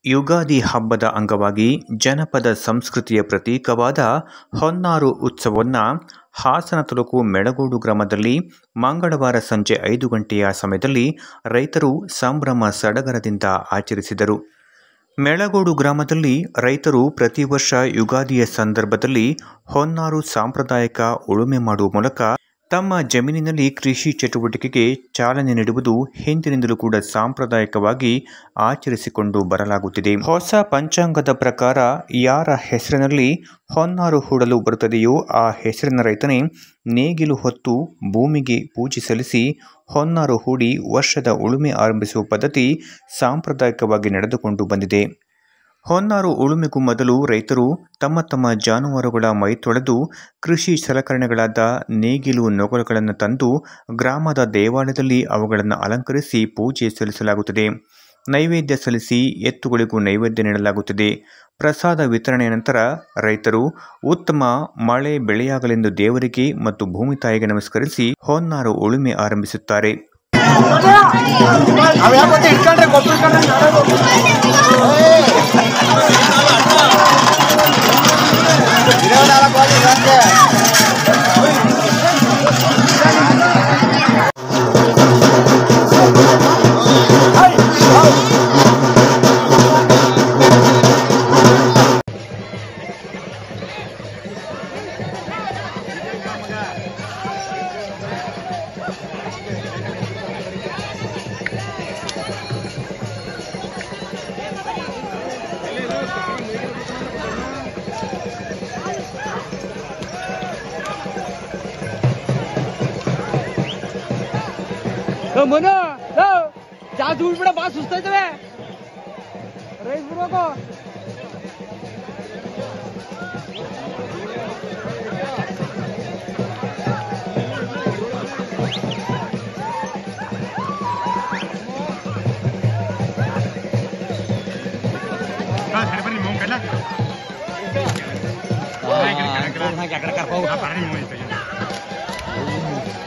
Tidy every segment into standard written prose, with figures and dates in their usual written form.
ಯುಗಾದಿ ಹಬ್ಬದ ಅಂಗವಾಗಿ ಜನಪದ ಸಂಸ್ಕೃತಿಯ ಪ್ರತೀಕವಾದ ಹೊನ್ನಾರು ಉತ್ಸವವನ್ನು ಹಾಸನ ತಾಲೂಕು ಮೆಳಗೋಡು ಗ್ರಾಮದಲ್ಲಿ ಮಂಗಳವಾರ ಸಂಜೆ 5 ಗಂಟೆಯ ಸಮಯದಲ್ಲಿ ರೈತರು ಸಂಭ್ರಮ ಸಡಗರದಿಂದ ಆಚರಿಸಿದರು. ಮೆಳಗೋಡು ಗ್ರಾಮದಲ್ಲಿ ರೈತರು ಪ್ರತಿ ವರ್ಷ ಯುಗಾದಿಯ ಸಂದರ್ಭದಲ್ಲಿ ಹೊನ್ನಾರು ಸಾಂಪ್ರದಾಯಿಕ ಉಳುಮೆ ಮಾಡುವ ಮೂಲಕ ತಮ್ಮ ಜಮೀನಿನಲ್ಲಿ ಕೃಷಿ ಚಟುವಟಿಕೆಗೆ ಚಾಲನೆ ನೀಡುವುದು ಹಿಂದಿನಿಂದಲೂ ಕೂಡ ಸಾಂಪ್ರದಾಯಿಕವಾಗಿ ಆಚರಿಸಿಕೊಂಡು ಬರಲಾಗುತ್ತಿದೆ. ಹೊಸ ಪಂಚಾಂಗದ ಪ್ರಕಾರ ಯಾರ ಹೆಸರಿನಲ್ಲಿ ಹೊನ್ನಾರು ಹೂಡಲು ಬರುತ್ತದೆಯೋ ಆ ಹೆಸರಿನ ರೈತನೇ ನೇಗಿಲು ಹೊತ್ತು ಭೂಮಿಗೆ ಪೂಜೆ ಸಲ್ಲಿಸಿ ಹೊನ್ನಾರು ಹೂಡಿ ವರ್ಷದ ಉಳುಮೆ ಆರಂಭಿಸುವ ಪದ್ಧತಿ ಸಾಂಪ್ರದಾಯಿಕವಾಗಿ ನಡೆದುಕೊಂಡು ಬಂದಿದೆ. ಹೊನ್ನಾರು ಉಳುಮೆಗೂ ಮೊದಲು ರೈತರು ತಮ್ಮ ಜಾನುವಾರುಗಳ ಮೈ ತೊಳೆದು ಕೃಷಿ ಸಲಕರಣೆಗಳಾದ ನೇಗಿಲು ನೊಗಗಳನ್ನು ತಂದು ಗ್ರಾಮದ ದೇವಾಲಯದಲ್ಲಿ ಅವುಗಳನ್ನು ಅಲಂಕರಿಸಿ ಪೂಜೆ ಸಲ್ಲಿಸಲಾಗುತ್ತದೆ. ನೈವೇದ್ಯ ಸಲ್ಲಿಸಿ ಎತ್ತುಗಳಿಗೂ ನೈವೇದ್ಯ ನೀಡಲಾಗುತ್ತದೆ. ಪ್ರಸಾದ ವಿತರಣೆಯ ನಂತರ ರೈತರು ಉತ್ತಮ ಮಳೆ ಬೆಳೆಯಾಗಲೆಂದು ದೇವರಿಗೆ ಮತ್ತು ಭೂಮಿ ತಾಯಿಗೆ ನಮಸ್ಕರಿಸಿ ಹೊನ್ನಾರು ಉಳುಮೆ ಆರಂಭಿಸುತ್ತಾರೆ. ಮನು ಜಾಸ್ತಿ ಉಳ್ಬಿಡ ಬಾ ಸುಸ್ತಾಯ್ತವೆ ರೈಸ್ ಬಿಡ್ಬೇಕು.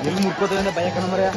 ಎಲ್ಲಿ ಮುರ್ಕೋತೇವೆ ಭಯ ಕಣ ಮರ್ಯ.